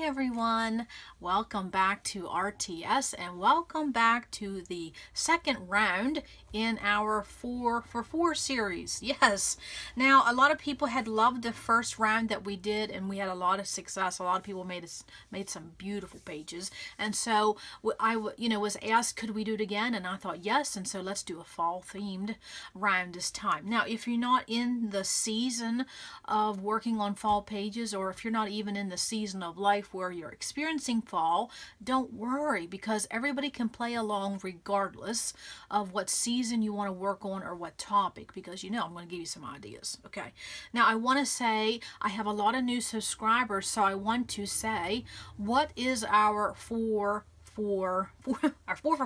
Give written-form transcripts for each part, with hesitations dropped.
everyone, welcome back to RTS and welcome back to the second round in our 4 for 4 series. Yes, now a lot of people had loved the first round that we did and we had a lot of success. A lot of people made some beautiful pages, and so I was asked, could we do it again? And I thought yes, and so let's do a fall themed round this time. Now if you're not in the season of working on fall pages, or if you're not even in the season of life where you're experiencing fall, don't worry, because everybody can play along regardless of what season you want to work on or what topic, because I'm going to give you some ideas. Okay, now I want to say I have a lot of new subscribers, so I want to say, what is our 4 for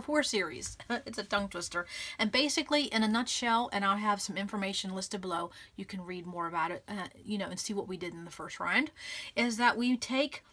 4 series? It's a tongue twister, and basically in a nutshell, and I'll have some information listed below, you can read more about it, and see what we did in the first round, is that we take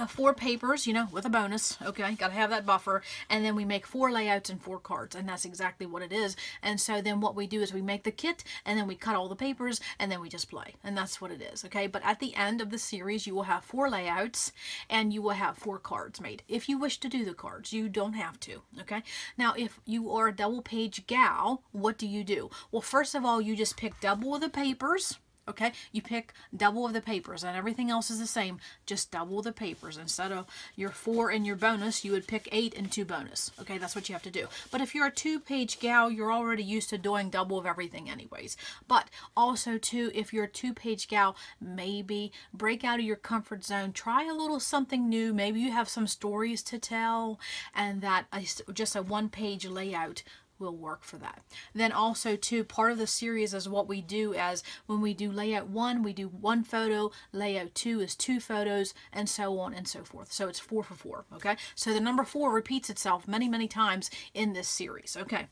4 papers, with a bonus, okay, gotta have that buffer, and then we make 4 layouts and 4 cards, and that's exactly what it is. And so then what we do is we make the kit, and then we cut all the papers, and then we just play, and that's what it is, okay? But at the end of the series, you will have 4 layouts, and you will have 4 cards made. If you wish to do the cards, you don't have to, okay? Now, if you are a double page gal, what do? Well, first of all, you just pick double of the papers. Okay, you pick double of the papers, and everything else is the same, just double the papers. Instead of your 4 and your bonus, you would pick 8 and 2 bonus. Okay, that's what you have to do. But if you're a 2-page gal, you're already used to doing double of everything anyways. But also too, if you're a 2-page gal, maybe break out of your comfort zone, try a little something new. Maybe you have some stories to tell, and that just a 1-page layout will work for that. Then also too, part of the series is what we do, as when we do layout 1, we do 1 photo, layout 2 is 2 photos, and so on and so forth. So it's 4 for 4, okay? So the number 4 repeats itself many times in this series, okay?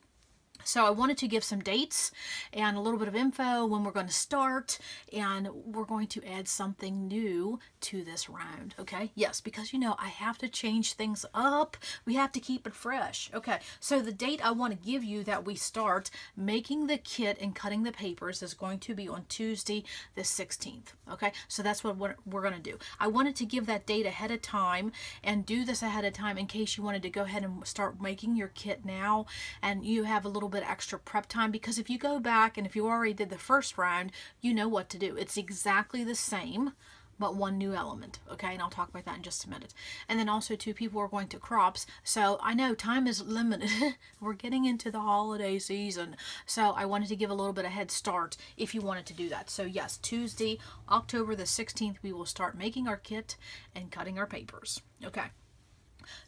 So I wanted to give some dates and a little bit of info when we're going to start, and we're going to add something new to this round, okay? Yes, because I have to change things up. We have to keep it fresh. Okay, so the date I want to give you that we start making the kit and cutting the papers is going to be on Tuesday the 16th, okay? So that's what we're going to do. I wanted to give that date ahead of time and do this ahead of time in case you wanted to go ahead and start making your kit now, and you have a little bit extra prep time, because if you go back and if you already did the first round, you know what to do. It's exactly the same, but 1 new element, okay? And I'll talk about that in just a minute. And then also too, people are going to crops, so I know time is limited. We're getting into the holiday season, so I wanted to give a little bit of head start if you wanted to do that. So yes, Tuesday, October the 16th, we will start making our kit and cutting our papers, okay?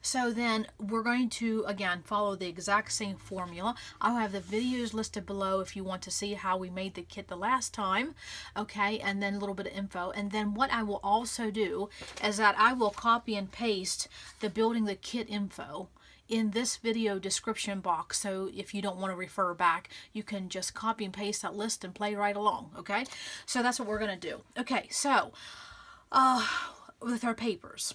So then we're going to, again, follow the exact same formula. I'll have the videos listed below if you want to see how we made the kit the last time, okay, and then a little bit of info. And then what I will also do is that I will copy and paste the building the kit info in this video description box, so if you don't want to refer back, you can just copy and paste that list and play right along, okay? So that's what we're going to do. Okay, so with our papers,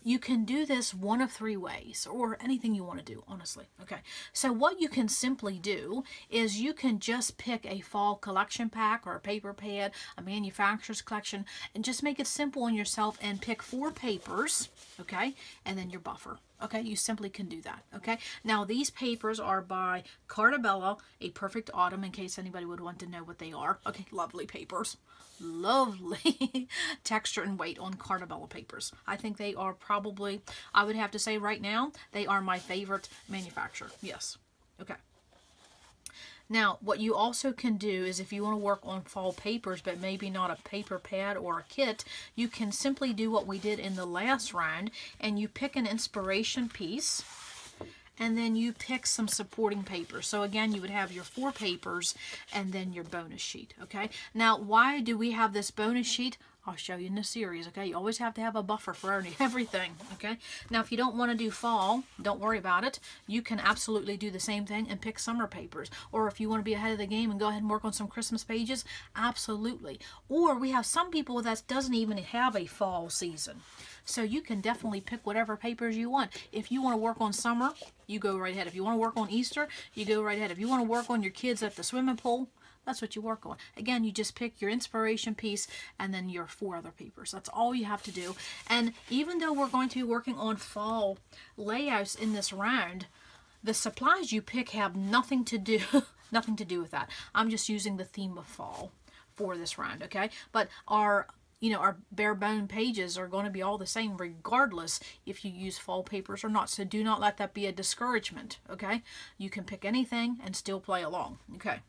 you can do this one of 3 ways, or anything you want to do, honestly. Okay, so what you can simply do is you can just pick a fall collection pack or a paper pad, a manufacturer's collection, and just make it simple on yourself and pick 4 papers, okay, and then your buffer. Okay, you simply can do that, okay? Now, these papers are by Cardstock, A Perfect Autumn, in case anybody would want to know what they are. Okay, lovely papers. Lovely texture and weight on Cardstock papers. I think they are probably, I would have to say right now, they are my favorite manufacturer. Yes, okay. Now, what you also can do is, if you want to work on fall papers, but maybe not a paper pad or a kit, you can simply do what we did in the last round, and you pick an inspiration piece, and then you pick some supporting paper. So again, you would have your 4 papers and then your bonus sheet, okay? Now, why do we have this bonus sheet? I'll show you in the series, okay? You always have to have a buffer for everything, okay? Now, if you don't want to do fall, don't worry about it. You can absolutely do the same thing and pick summer papers. Or if you want to be ahead of the game and go ahead and work on some Christmas pages, absolutely. Or we have some people that doesn't even have a fall season. So you can definitely pick whatever papers you want. If you want to work on summer, you go right ahead. If you want to work on Easter, you go right ahead. If you want to work on your kids at the swimming pool, that's what you work on. Again, you just pick your inspiration piece and then your 4 other papers. That's all you have to do. And even though we're going to be working on fall layouts in this round, the supplies you pick have nothing to do nothing to do with that. I'm just using the theme of fall for this round, okay? But our bare bone pages are going to be all the same regardless if you use fall papers or not. So do not let that be a discouragement, okay? You can pick anything and still play along, okay?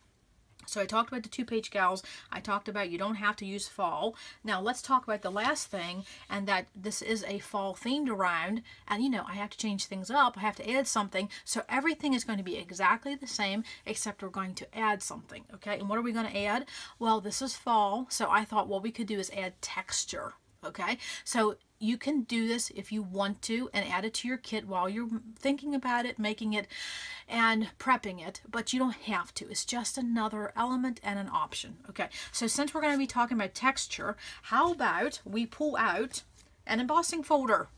So I talked about the 2-page gals. I talked about you don't have to use fall. Now let's talk about the last thing, and that this is a fall themed round, and I have to change things up. I have to add something. So everything is going to be exactly the same, except we're going to add something, okay? And what are we going to add? Well, this is fall, so I thought what we could do is add texture, okay? So you can do this if you want to and add it to your kit while you're thinking about it, making it, and prepping it, but you don't have to. It's just another element and an option. Okay, so since we're going to be talking about texture, how about we pull out an embossing folder?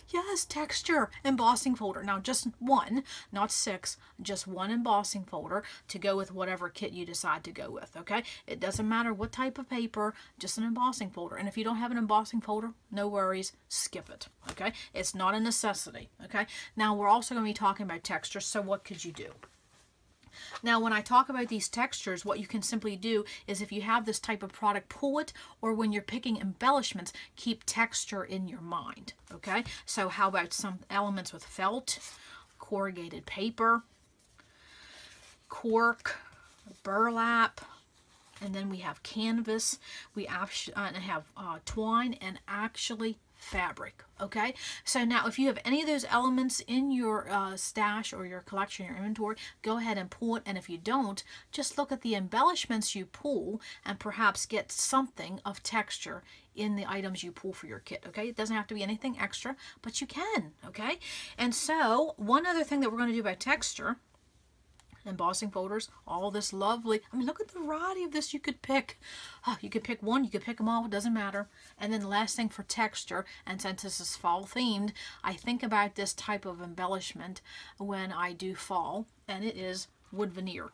Yes, texture embossing folder. Now just one, not 6, just one embossing folder to go with whatever kit you decide to go with, okay? It doesn't matter what type of paper, just an embossing folder. And if you don't have an embossing folder, no worries, skip it, okay? It's not a necessity, okay? Now we're also going to be talking about texture, so what could you do? Now, when I talk about these textures, what you can simply do is if you have this type of product, pull it, or when you're picking embellishments, keep texture in your mind, okay? So how about some elements with felt, corrugated paper, cork, burlap, and then we have canvas, we have twine, and actually fabric, okay? So now if you have any of those elements in your stash or your collection, your inventory, go ahead and pull it. And if you don't, just look at the embellishments you pull and perhaps get something of texture in the items you pull for your kit, okay? It doesn't have to be anything extra, but you can, okay? And so one other thing that we're going to do about texture, embossing folders, all this lovely, I mean, look at the variety of this you could pick. Oh, you could pick one, you could pick them all, it doesn't matter. And then the last thing for texture, and since this is fall themed, I think about this type of embellishment when I do fall, and it is wood veneer.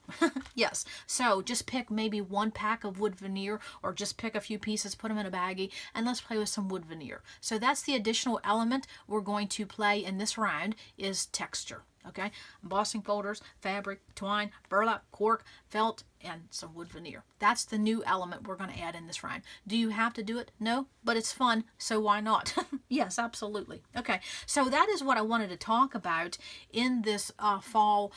Yes, so just pick maybe 1 pack of wood veneer, or just pick a few pieces, put them in a baggie, and let's play with some wood veneer. So that's the additional element we're going to play in this round, is texture. Okay, embossing folders, fabric, twine, burlap, cork, felt, and some wood veneer. That's the new element we're going to add in this round. Do you have to do it? No, but it's fun, so why not? Yes, absolutely. Okay, so that is what I wanted to talk about in this fall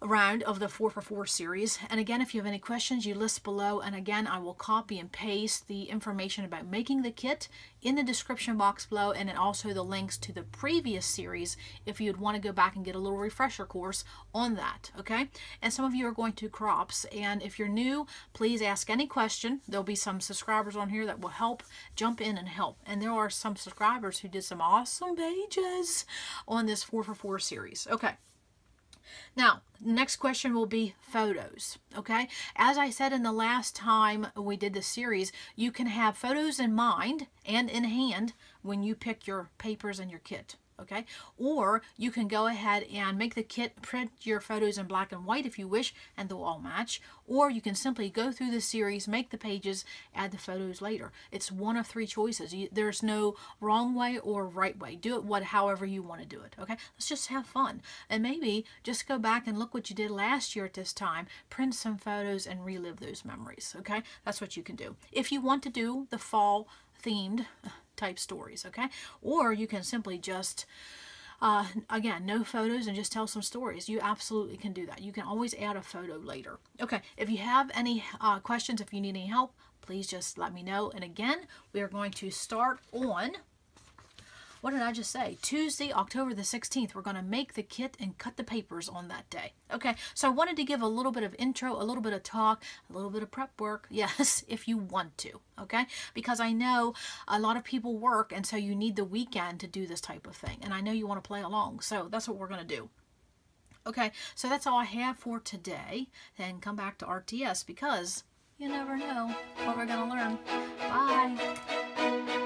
round of the 4for4 series. And again, if you have any questions, you list below, and again, I will copy and paste the information about making the kit in the description box below, and then also the links to the previous series if you'd want to go back and get a little refresher course on that, okay? And some of you are going to crops, and if you're new, please ask any question. There'll be some subscribers on here that will help jump in and help, and there are some subscribers who did some awesome pages on this 4for4 series. Okay. Now, the next question will be photos, okay? As I said in the last time we did this series, you can have photos in mind and in hand when you pick your papers and your kit, okay? Or you can go ahead and make the kit, print your photos in black and white if you wish, and they'll all match. Or you can simply go through the series, make the pages, add the photos later. It's one of 3 choices. There's no wrong way or right way. Do it however you want to do it, okay? Let's just have fun. And maybe just go back and look what you did last year at this time, print some photos, and relive those memories, okay? That's what you can do. If you want to do the fall themed type stories, okay? Or you can simply just again, no photos and just tell some stories. You absolutely can do that. You can always add a photo later. Okay, if you have any questions, if you need any help, please just let me know. And again, we are going to start on, what did I just say? Tuesday, October the 16th, we're going to make the kit and cut the papers on that day. Okay, so I wanted to give a little bit of intro, a little bit of talk, a little bit of prep work. Yes, if you want to, okay? Because I know a lot of people work, and so you need the weekend to do this type of thing. And I know you want to play along, so that's what we're going to do. Okay, so that's all I have for today. Then come back to RTS, because you never know what we're going to learn. Bye.